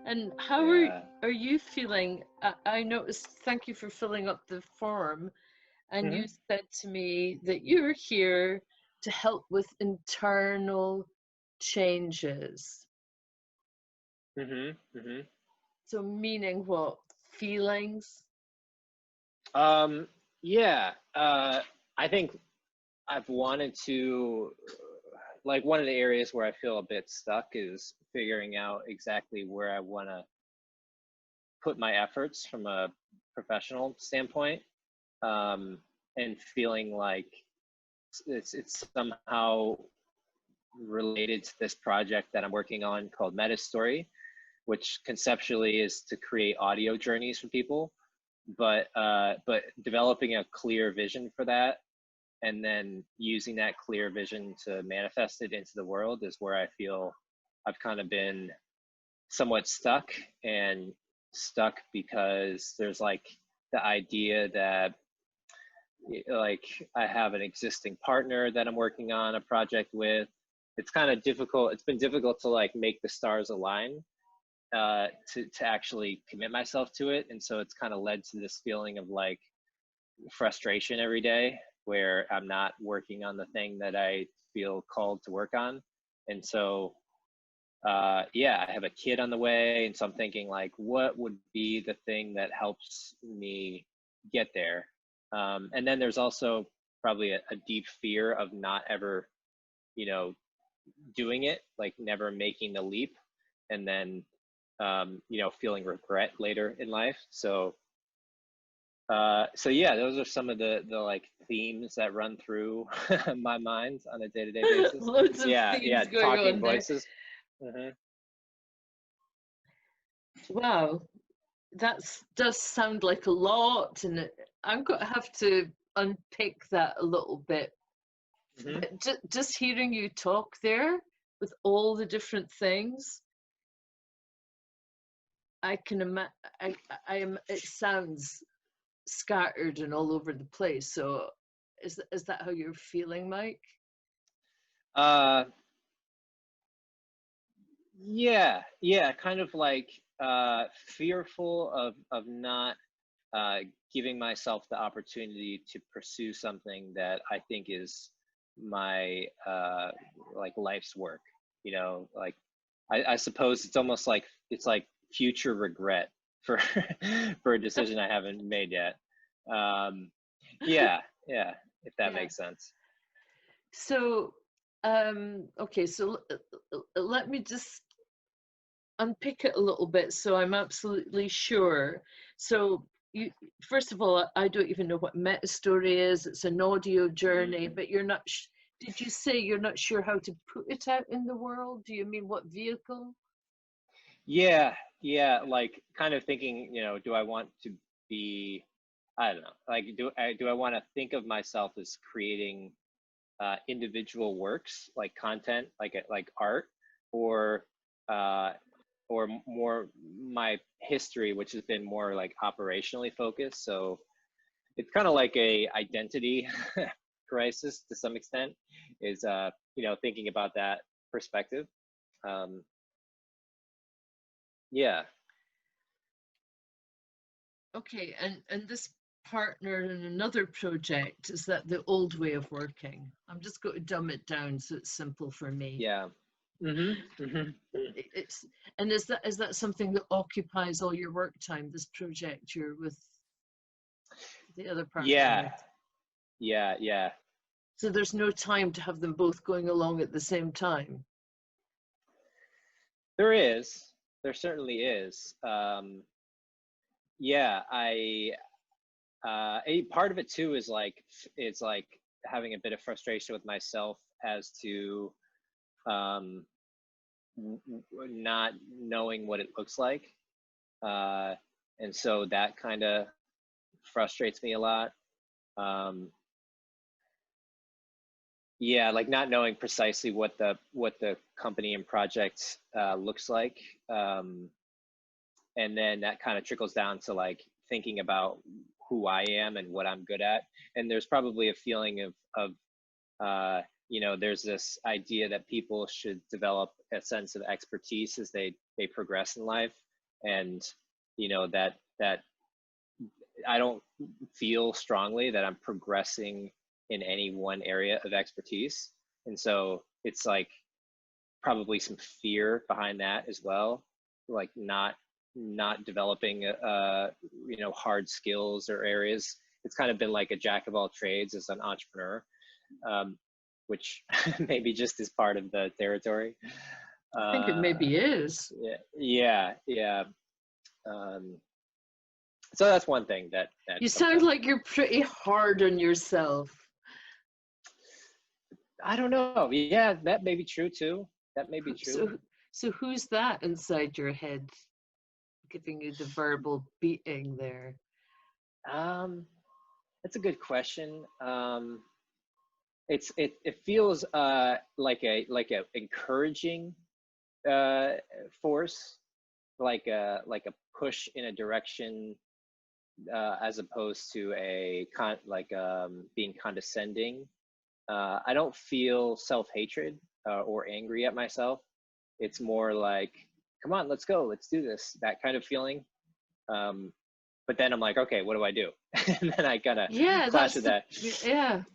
And how Yeah. are you feeling? I noticed, thank you for filling up the form. And you Hmm. said to me that you're here to help with internal changes. Hmm. Hmm. So, meaning what? Feelings? Um, yeah. I think I've wanted to, like, one of the areas where I feel a bit stuck is figuring out exactly where I want to put my efforts from a professional standpoint, um, and feeling like it's somehow related to this project that I'm working on called Meta Story, which conceptually is to create audio journeys for people, but developing a clear vision for that and then using that clear vision to manifest it into the world is where I feel I've kind of been somewhat stuck, and stuck because there's like the idea that, like, I have an existing partner that I'm working on a project with. It's kind of difficult. It's been difficult to like make the stars align, to actually commit myself to it, and so it's kind of led to this feeling of like frustration every day where I'm not working on the thing that I feel called to work on. And so, yeah, I have a kid on the way. And so I'm thinking, like, what would be the thing that helps me get there? And then there's also probably a deep fear of not ever, you know, doing it, like never making the leap, and then, feeling regret later in life. So yeah, those are some of the like themes that run through my mind on a day-to-day basis. Loads of Yeah, yeah, themes going talking on there. voices. Hmm. Wow, that does sound like a lot, and I'm going to have to unpick that a little bit. Hmm. But just hearing you talk there with all the different things, I can imagine. I am. It sounds scattered and all over the place. So, is that how you're feeling, Mike? Uh, yeah, yeah, kind of like fearful of not uh, giving myself the opportunity to pursue something that I think is my like life's work. Like, I suppose it's almost like it's like future regret for for a decision I haven't made yet. Um, yeah, yeah, if that Yeah. makes sense. So, okay. So let me just unpick it a little bit so I'm absolutely sure. So you, first of all, I don't even know what meta story is. It's an audio journey, Hmm. but you're not. Did you say you're not sure how to put it out in the world? Do you mean what vehicle? Yeah, yeah, like kind of thinking, do I want to be, I don't know, like do I want to think of myself as creating individual works, like content, like art, or uh, or more my history, which has been more like operationally focused. So it's kind of like a identity crisis to some extent, is thinking about that perspective. Um, yeah. Okay, and this partner in another project, is that the old way of working? I'm just going to dumb it down so it's simple for me. Yeah. Hmm. Hmm. It's and is that something that occupies all your work time? This project you're with the other partner Yeah. with, Yeah. Yeah. so there's no time to have them both going along at the same time. There is. There certainly is. Yeah. A part of it too is like having a bit of frustration with myself as to, um, not knowing what it looks like, uh, and so that kind of frustrates me a lot. Um, yeah, like not knowing precisely what the company and project looks like, um, and then that kind of trickles down to like thinking about who I am and what I'm good at. And there's probably a feeling of there's this idea that people should develop a sense of expertise as they progress in life. and that I don't feel strongly that I'm progressing in any one area of expertise. And so it's like probably some fear behind that as well, like not developing hard skills or areas. It's kind of been like a jack of all trades as an entrepreneur, which maybe just is part of the territory. I think it maybe is. Yeah. So that's one thing that you sound like you're pretty hard on yourself. I don't know. Yeah, that may be true too. That may be true. So who's that inside your head giving you the verbal beating there? That's a good question. It feels like a encouraging force, like a push in a direction, as opposed to being condescending. I don't feel self-hatred or angry at myself. It's more like, come on, let's go, let's do this, that kind of feeling. But then I'm like, okay, what do I do? And then I kind of clash with that.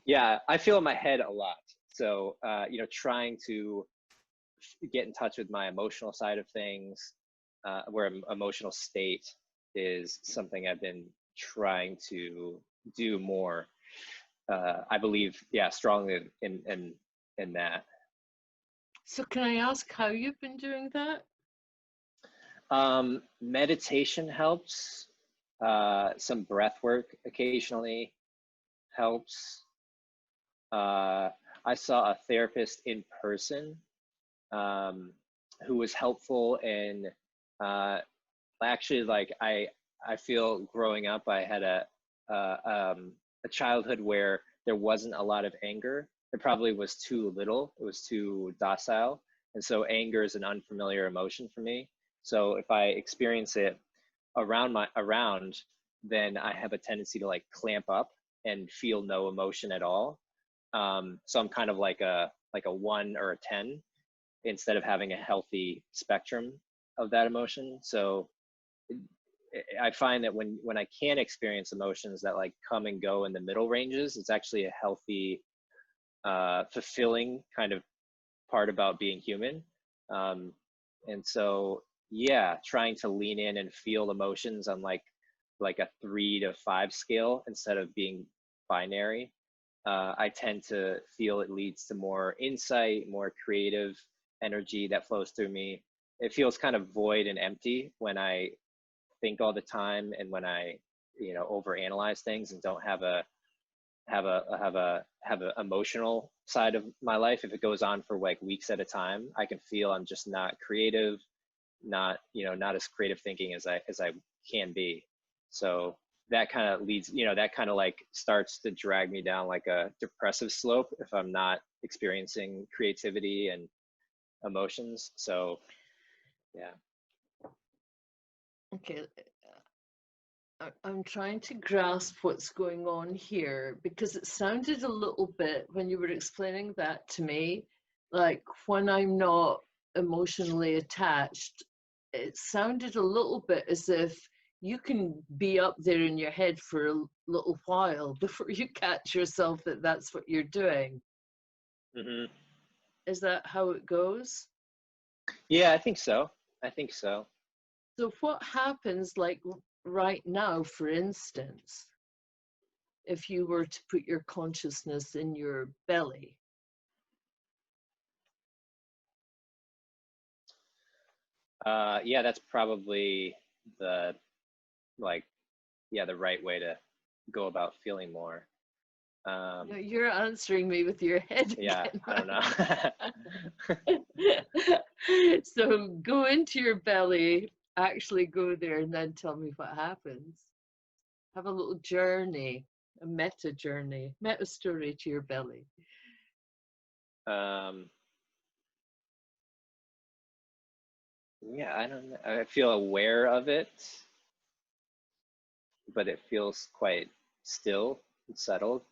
Yeah, I feel in my head a lot. So, trying to get in touch with my emotional side of things, where emotional state is something I've been trying to do more. I believe, strongly in that. So can I ask how you've been doing that? Meditation helps. Some breath work occasionally helps. I saw a therapist in person, who was helpful in actually, like, I feel growing up I had a childhood where there wasn't a lot of anger. It probably was too little. It was too docile. And so anger is an unfamiliar emotion for me. So if I experience it around, then I have a tendency to like clamp up and feel no emotion at all. So I'm kind of like a 1 or a 10 instead of having a healthy spectrum of that emotion. So I find that when I can experience emotions that like come and go in the middle ranges, it's actually a healthy, fulfilling kind of part about being human. And so, trying to lean in and feel emotions on like a 3 to 5 scale instead of being binary. I tend to feel it leads to more insight, more creative energy that flows through me. It feels kind of void and empty when I think all the time, and when I overanalyze things and don't have a emotional side of my life. If it goes on for like weeks at a time, I can feel I'm just not creative, not as creative thinking as I can be. So that kind of leads, that kind of like starts to drag me down like a depressive slope if I'm not experiencing creativity and emotions. So yeah. Okay, I'm trying to grasp what's going on here, because it sounded a little bit, when you were explaining that to me, like when I'm not emotionally attached, it sounded a little bit as if you can be up there in your head for a little while before you catch yourself that that's what you're doing. Mm-hmm. Is that how it goes? Yeah, I think so. So what happens, like right now, for instance, if you were to put your consciousness in your belly? That's probably the the right way to go about feeling more. No, you're answering me with your head again. I don't know. So go into your belly, actually go there, and then tell me what happens. Have a little journey, a meta journey, meta story to your belly. I don't know. I feel aware of it, but it feels quite still and settled.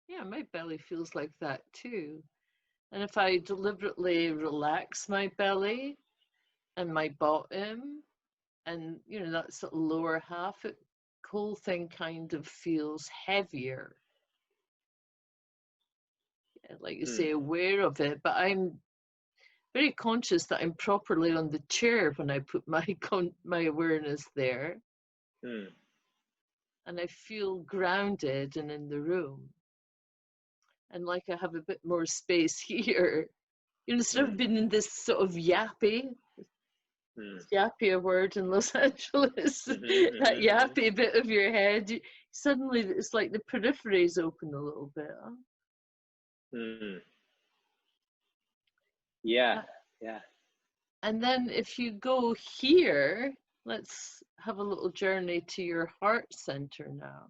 Yeah, my belly feels like that too. And if I deliberately relax my belly, and my bottom, and you know, that sort of lower half, it whole thing kind of feels heavier. Like you say, aware of it, but I'm very conscious that I'm properly on the chair when I put my awareness there, and I feel grounded and in the room, and like I have a bit more space here. You know, instead of being in this sort of yappy word in Los Angeles, that yappy bit of your head, suddenly it's like the peripheries open a little bit. Huh? Yeah, yeah. And then if you go here, let's have a little journey to your heart center now.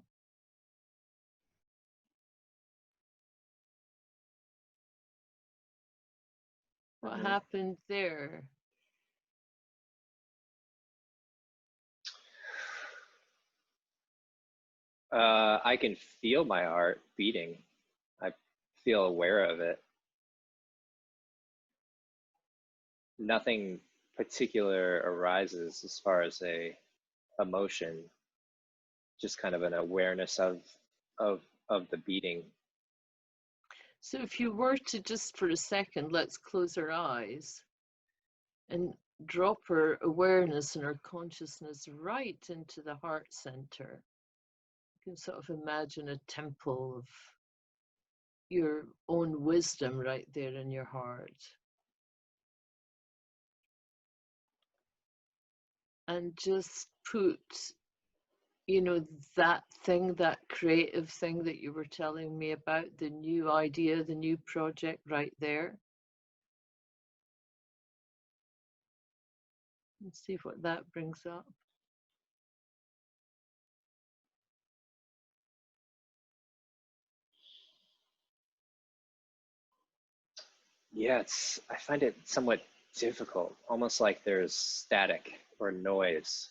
What happened there? I can feel my heart beating. I feel aware of it. Nothing particular arises as far as a emotion, just kind of an awareness of the beating. So if you were to just for a second, let's close our eyes and drop our awareness and our consciousness right into the heart center. You can sort of imagine a temple of your own wisdom right there in your heart. And just put, you know, that thing, that creative thing that you were telling me about, the new idea, the new project right there. And see what that brings up. Yeah, I find it somewhat difficult, almost like there's static or noise.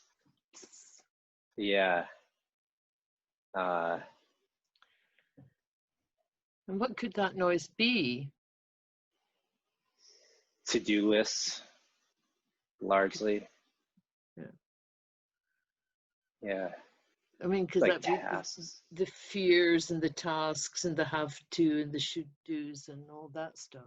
Yeah. And what could that noise be? To-do lists, largely. Yeah. Yeah. I mean, because like that be tasks. the fears and the tasks and the have to and the should do's and all that stuff.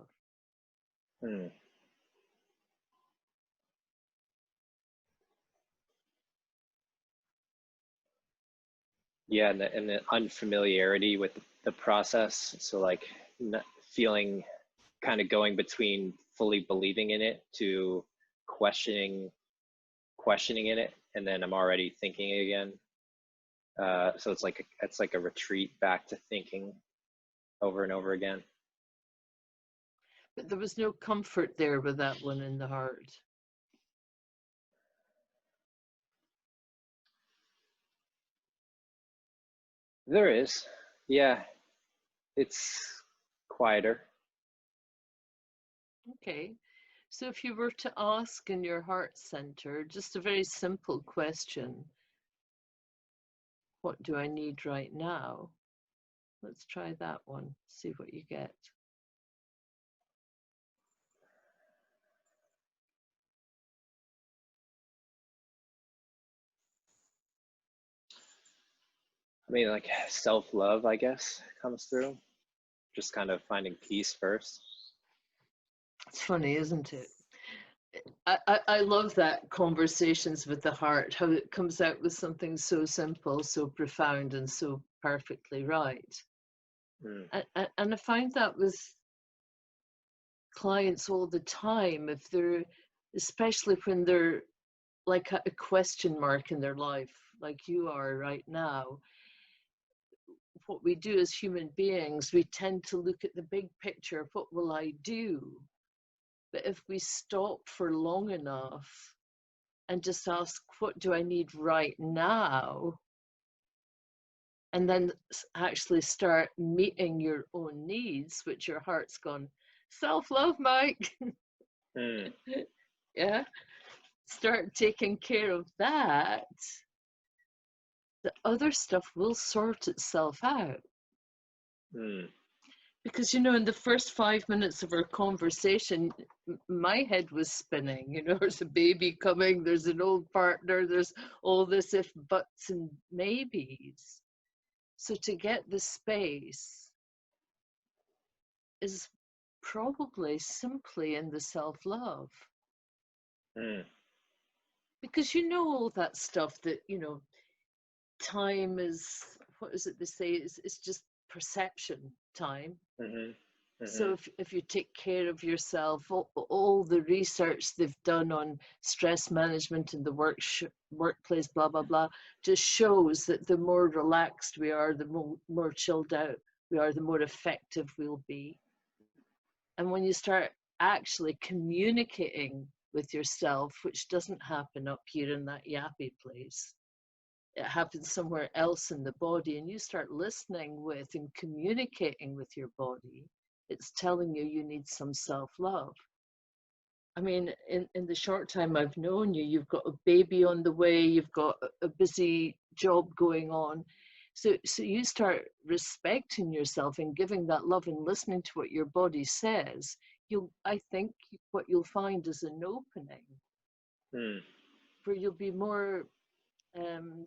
Yeah, and the unfamiliarity with the process. So like feeling kind of going between fully believing in it to questioning in it, and then I'm already thinking again. So it's like a retreat back to thinking over and over again. But there was no comfort there with that one in the heart. There is, yeah, it's quieter. Okay. So if you were to ask in your heart center, just a very simple question, what do I need right now? Let's try that one, see what you get. I mean, like self-love, I guess, comes through. Just kind of finding peace first. It's funny, isn't it? I love that conversations with the heart, how it comes out with something so simple, so profound, and so perfectly right. And I find that with clients all the time, if they're, especially when they're like a question mark in their life, like you are right now. What we do as human beings, we tend to look at the big picture of what will I do? But if we stop for long enough and just ask, what do I need right now? And then actually start meeting your own needs, which your heart's gone, self-love, Mike. Yeah. Start taking care of that. The other stuff will sort itself out. Because, you know, in the first 5 minutes of our conversation, my head was spinning. You know, there's a baby coming, there's an old partner, there's all this if, buts, and maybes. So to get the space is probably simply in the self-love. Because you know all that stuff that, you know, time is, what is it they say, it's just perception time. So if you take care of yourself, all the research they've done on stress management in the workplace, blah, blah, blah, just shows that the more relaxed we are, the more chilled out we are, the more effective we'll be. And when you start actually communicating with yourself, which doesn't happen up here in that yappy place, it happens somewhere else in the body, and you start listening with and communicating with your body, it's telling you you need some self-love. I mean, in the short time I've known you, you've got a baby on the way, you've got a busy job going on. So you start respecting yourself and giving that love and listening to what your body says. I think what you'll find is an opening where you'll be more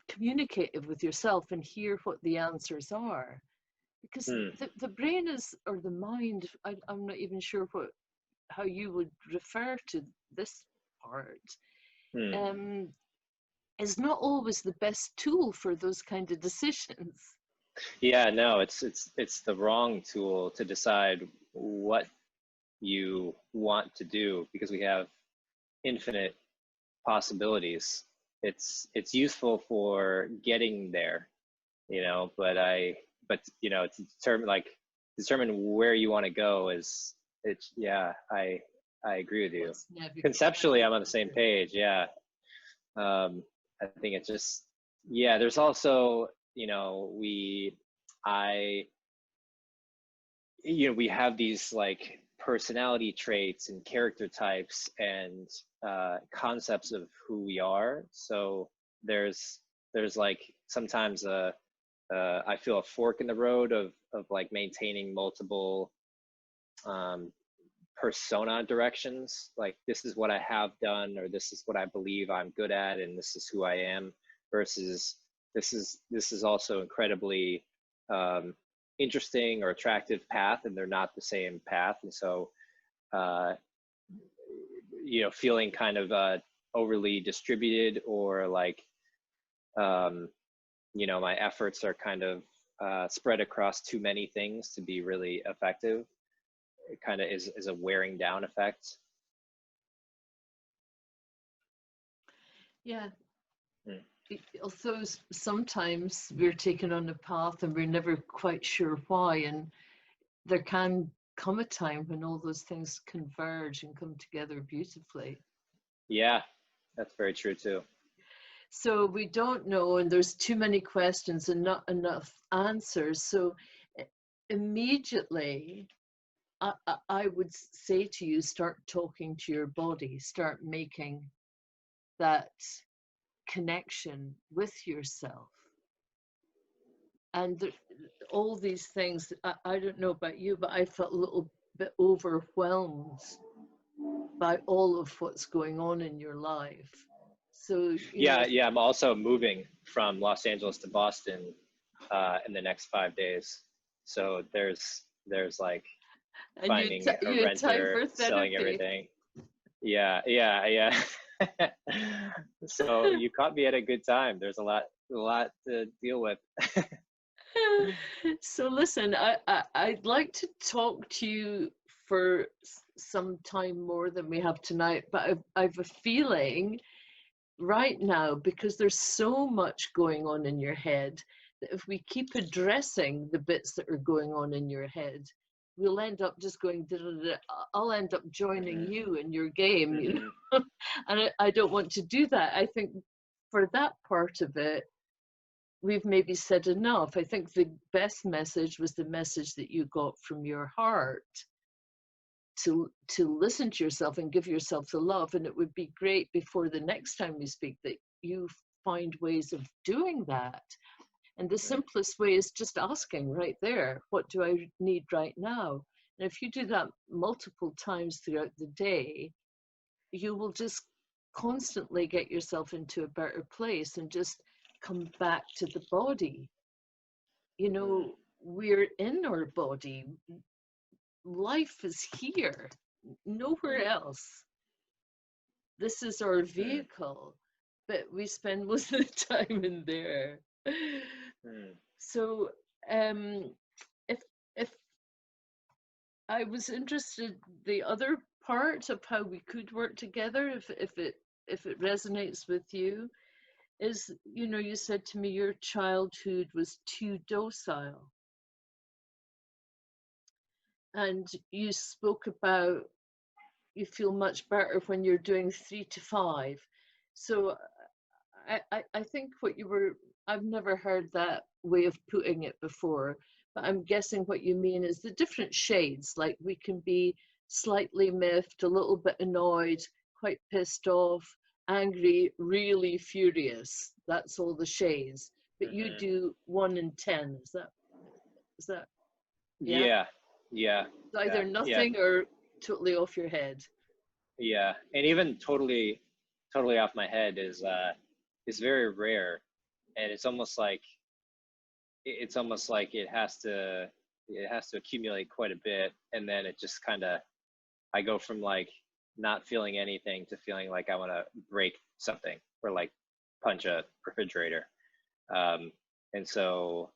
communicative with yourself and hear what the answers are. Because the brain is, or the mind, I'm not even sure how you would refer to this part, is not always the best tool for those kind of decisions. Yeah, no, it's the wrong tool to decide what you want to do, because we have infinite possibilities. It's useful for getting there, you know, but you know, to determine where you want to go is, it's, yeah, I agree with you. Conceptually, I'm on the same page. Yeah. I think it's just, yeah, there's also, you know, we have these like personality traits and character types and concepts of who we are. So there's like sometimes I feel a fork in the road of like maintaining multiple persona directions, like this is what I have done, or this is what I believe I'm good at, and this is who I am, versus this is also incredibly interesting or attractive path, and they're not the same path. And so you know, feeling kind of overly distributed, or like you know, my efforts are kind of spread across too many things to be really effective. It kind of is a wearing down effect. Yeah. Although sometimes we're taken on a path and we're never quite sure why, and there can come a time when all those things converge and come together beautifully. Yeah, that's very true too. So we don't know, and there's too many questions and not enough answers. So immediately, I would say to you, start talking to your body, start making that connection with yourself. And all these things, I don't know about you, but I felt a little bit overwhelmed by all of what's going on in your life. So yeah, I'm also moving from Los Angeles to Boston in the next 5 days. So there's like finding a renter, selling everything. Yeah. So you caught me at a good time. There's a lot to deal with. So listen, I'd like to talk to you for some time more than we have tonight, but I've a feeling right now, because there's so much going on in your head, that if we keep addressing the bits that are going on in your head, we'll end up just going, I'll end up joining you in your game, you know? And I don't want to do that. I think for that part of it, we've maybe said enough. I think the best message was the message that you got from your heart, to listen to yourself and give yourself the love. And it would be great before the next time we speak that you find ways of doing that. And the simplest way is just asking right there, what do I need right now? And if you do that multiple times throughout the day, you will just constantly get yourself into a better place and just come back to the body. You know, we're in our body. Life is here, nowhere else. This is our vehicle, but we spend most of the time in there. So if I was interested, the other part of how we could work together, if it resonates with you, is, you know, you said to me your childhood was too docile, and you spoke about you feel much better when you're doing 3 to 5. So I think what you were, I've never heard that way of putting it before, but I'm guessing what you mean is the different shades. Like we can be slightly miffed, a little bit annoyed, quite pissed off, angry, really furious. That's all the shades. But you do 1 in 10. Is that yeah? Yeah. It's either Yeah. nothing or totally off your head. Yeah. And even totally off my head is very rare. And it's almost like it has to accumulate quite a bit, and then it just kind of, I go from like not feeling anything to feeling like I want to break something or like punch a refrigerator. And so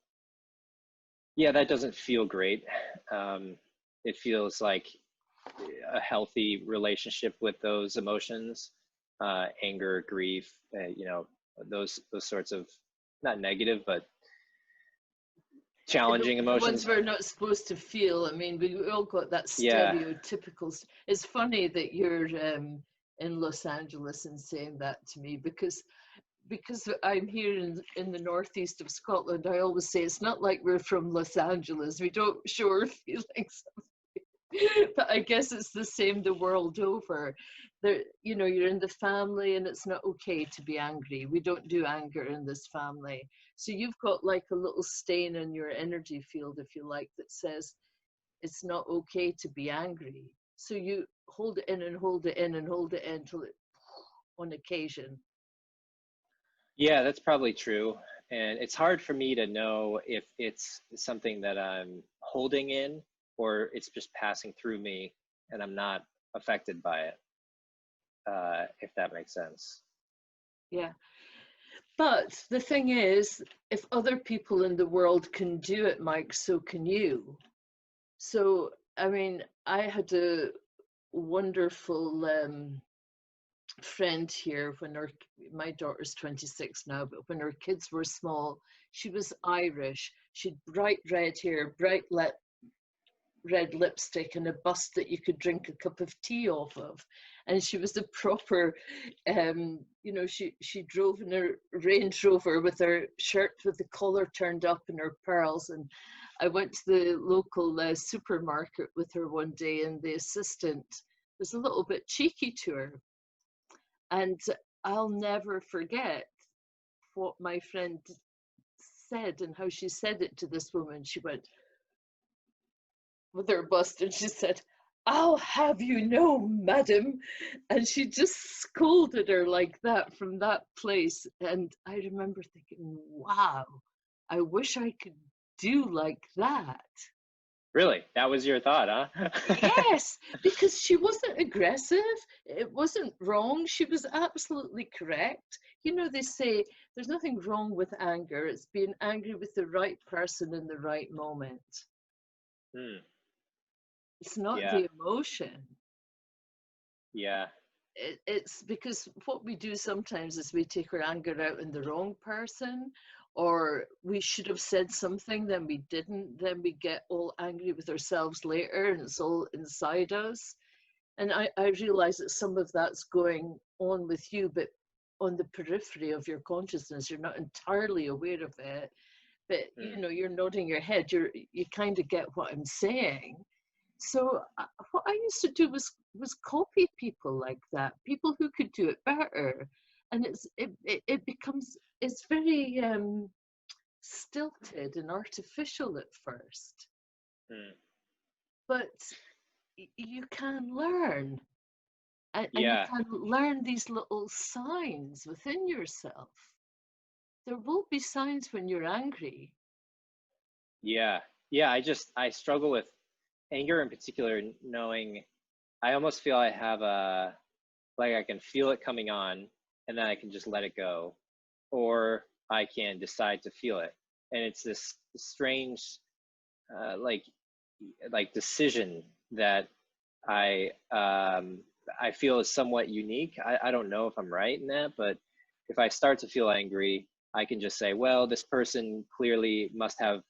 yeah, that doesn't feel great. It feels like a healthy relationship with those emotions, anger, grief, you know, those sorts of, not negative, but challenging The ones emotions. we're not supposed to feel. I mean, we all got that Yeah. stereotypical. It's funny that you're in Los Angeles and saying that to me, because I'm here in the northeast of Scotland. I always say it's not like we're from Los Angeles. We don't show our feelings. But I guess it's the same the world over. There, you know, you're in the family and it's not okay to be angry. We don't do anger in this family. So you've got like a little stain in your energy field, if you like, that says it's not okay to be angry. So you hold it in and hold it in and hold it in till it, on occasion. Yeah, that's probably true. And it's hard for me to know if it's something that I'm holding in or it's just passing through me and I'm not affected by it, if that makes sense. Yeah. But the thing is, if other people in the world can do it, Mike, so can you. So, I mean, I had a wonderful friend here when my daughter's 26 now, but when her kids were small, she was Irish. She'd bright red hair, red lipstick, and a bust that you could drink a cup of tea off of. And she was a proper, you know, she drove in her Range Rover with her shirt with the collar turned up and her pearls. And I went to the local supermarket with her one day, and the assistant was a little bit cheeky to her. And I'll never forget what my friend said and how she said it to this woman. She went with her bust and she said, "I'll have you know, madam." And she just scolded her like that from that place. And I remember thinking, wow, I wish I could do like that. Really? That was your thought, huh? Yes, because she wasn't aggressive. It wasn't wrong. She was absolutely correct. You know, they say there's nothing wrong with anger. It's being angry with the right person in the right moment. It's not Yeah. the emotion. Yeah. It's because what we do sometimes is we take our anger out on the wrong person, or we should have said something, then we didn't, then we get all angry with ourselves later and it's all inside us. And I realize that some of that's going on with you, but on the periphery of your consciousness, you're not entirely aware of it, but you know, you're nodding your head, you kind of get what I'm saying. So what I used to do was copy people like that, people who could do it better, and it becomes, it's very stilted and artificial at first. Mm. But you can learn, and you Yeah. can learn these little signs within yourself. There will be signs when you're angry. Yeah. Yeah. I struggle with anger in particular, knowing I almost feel I have like I can feel it coming on and then I can just let it go, or I can decide to feel it. And it's this strange, uh, like, decision that I, I feel is somewhat unique. I don't know if I'm right in that, but if I start to feel angry, I can just say, well, this person clearly must have,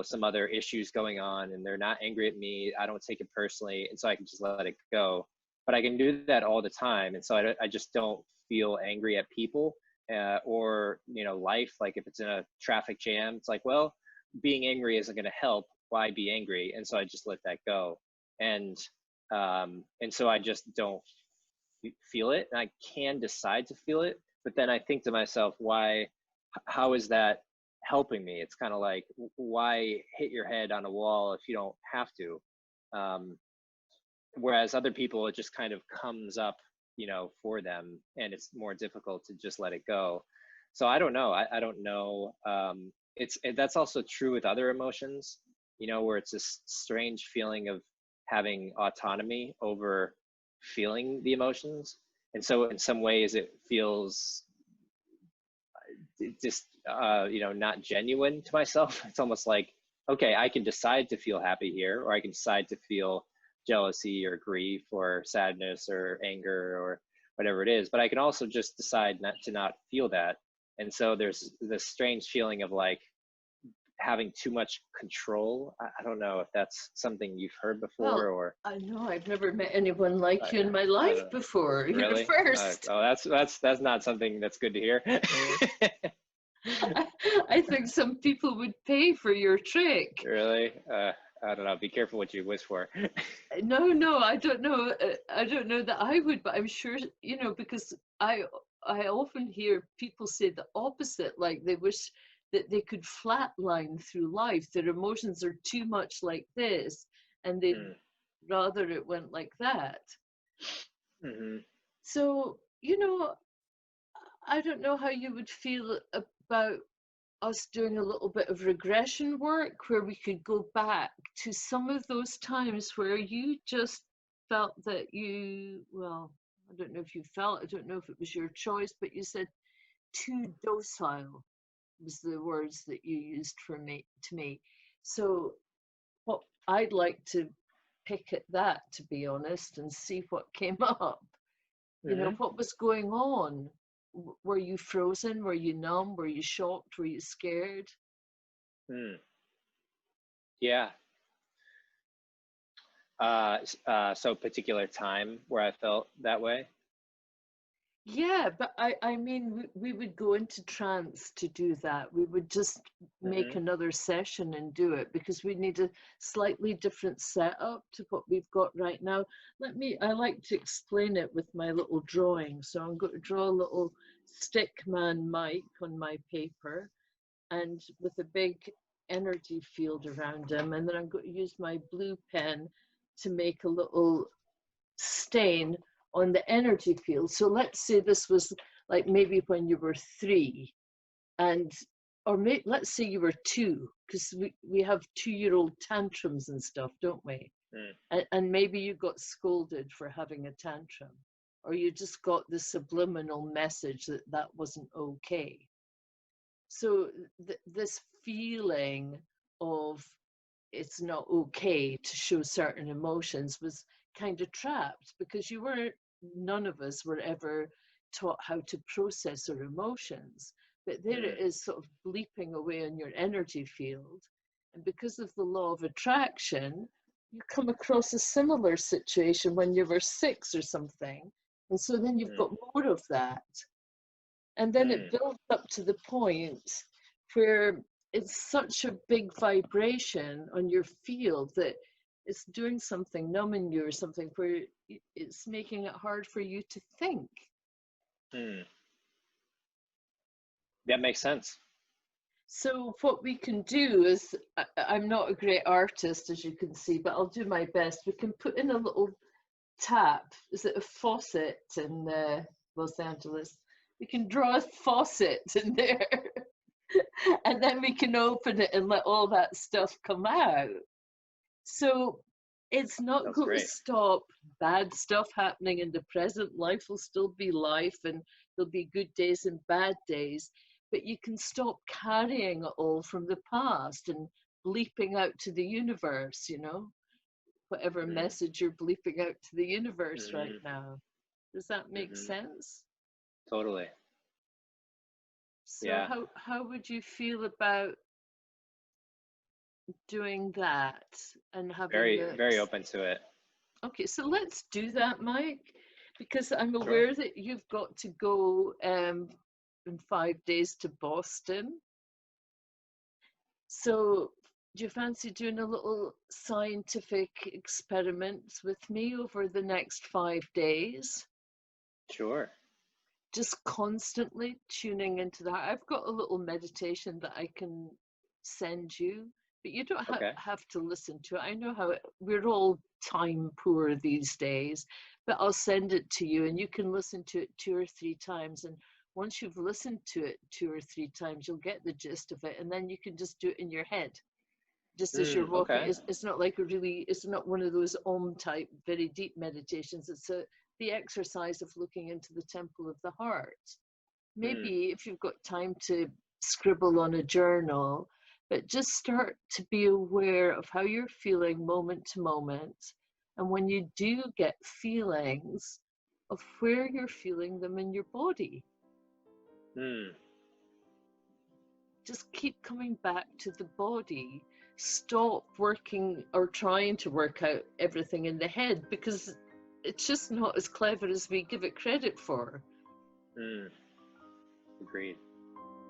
some other issues going on and they're not angry at me. I don't take it personally. And so I can just let it go. But I can do that all the time. And so I just don't feel angry at people, or, life. Like if it's in a traffic jam, it's like, well, being angry isn't going to help. Why be angry? And so I just let that go. And so I just don't feel it, and I can decide to feel it, but then I think to myself, how is that helping me? It's kind of like, why hit your head on a wall if you don't have to? Whereas other people, it just kind of comes up, for them, and it's more difficult to just let it go. So I don't know. I don't know. That's also true with other emotions, where it's this strange feeling of having autonomy over feeling the emotions. And so in some ways it feels just, not genuine to myself. It's almost like, okay, I can decide to feel happy here, or I can decide to feel jealousy or grief or sadness or anger or whatever it is, but I can also just decide not feel that. And so there's this strange feeling of like having too much control. I don't know if that's something you've heard before, Well, or I know I've never met anyone like you in my I life don't know. before. You're the Really? first. Oh, that's not something that's good to hear. I think some people would pay for your trick. Really? I don't know. Be careful what you wish for. No, I don't know. I don't know that I would, but I'm sure, because I often hear people say the opposite, like they wish that they could flatline through life. Their emotions are too much like this, and they'd Mm. rather it went like that. Mm-hmm. So, I don't know how you would feel about us doing a little bit of regression work where we could go back to some of those times where you just felt that well, I don't know if you felt, I don't know if it was your choice, but you said too docile was the words that you used to me. So what I'd like to pick at that, to be honest, and see what came up. Mm-hmm. What was going on? Were you frozen? Were you numb? Were you shocked? Were you scared? Mm. Yeah. So particular time where I felt that way. Yeah, but I mean, we would go into trance to do that. We would just make Mm-hmm. another session and do it because we need a slightly different setup to what we've got right now. I like to explain it with my little drawing. So I'm going to draw a little stick man mic on my paper and with a big energy field around him. And then I'm going to use my blue pen to make a little stain on the energy field. So let's say this was like maybe when you were 3, and let's say you were 2, because we have 2-year-old tantrums and stuff, don't we? Mm. And maybe you got scolded for having a tantrum, or you just got the subliminal message that that wasn't okay. So this feeling of it's not okay to show certain emotions was kind of trapped because none of us were ever taught how to process our emotions. But there Mm. it is, sort of bleeping away on your energy field. And because of the law of attraction, you come across a similar situation when you were 6 or something. And so then you've Mm. got more of that. And then it Mm. builds up to the point where it's such a big vibration on your field that it's doing something, numbing you or something, where it's making it hard for you to think. Mm. That makes sense. So what we can do is, I'm not a great artist, as you can see, but I'll do my best. We can put in a little tap. Is it a faucet in Los Angeles? We can draw a faucet in there, and then we can open it and let all that stuff come out. So it's not That's going to great. stop bad stuff happening in the present. Life will still be life, and there'll be good days and bad days, but you can stop carrying it all from the past and bleeping out to the universe, you know, whatever Mm. message you're bleeping out to the universe right Hmm. now. Does that make Hmm. sense? Totally. So Yeah. how would you feel about doing that and having Very, the very open to it. Okay, so let's do that, Mike, because I'm Sure. aware that you've got to go in 5 days to Boston. So do you fancy doing a little scientific experiment with me over the next 5 days? Sure. Just constantly tuning into that. I've got a little meditation that I can send you, but you don't Okay. have to listen to it. I know how we're all time poor these days, but I'll send it to you and you can listen to it 2 or 3 times. And once you've listened to it 2 or 3 times, you'll get the gist of it. And then you can just do it in your head, just as you're Mm, walking. okay. It's not like it's not one of those om type, very deep meditations. It's the exercise of looking into the temple of the heart. Mm, Maybe if you've got time to scribble on a journal, but just start to be aware of how you're feeling moment to moment. And when you do get feelings, of where you're feeling them in your body. mm, Just keep coming back to the body. Stop working or trying to work out everything in the head, because it's just not as clever as we give it credit for. mm. Agreed.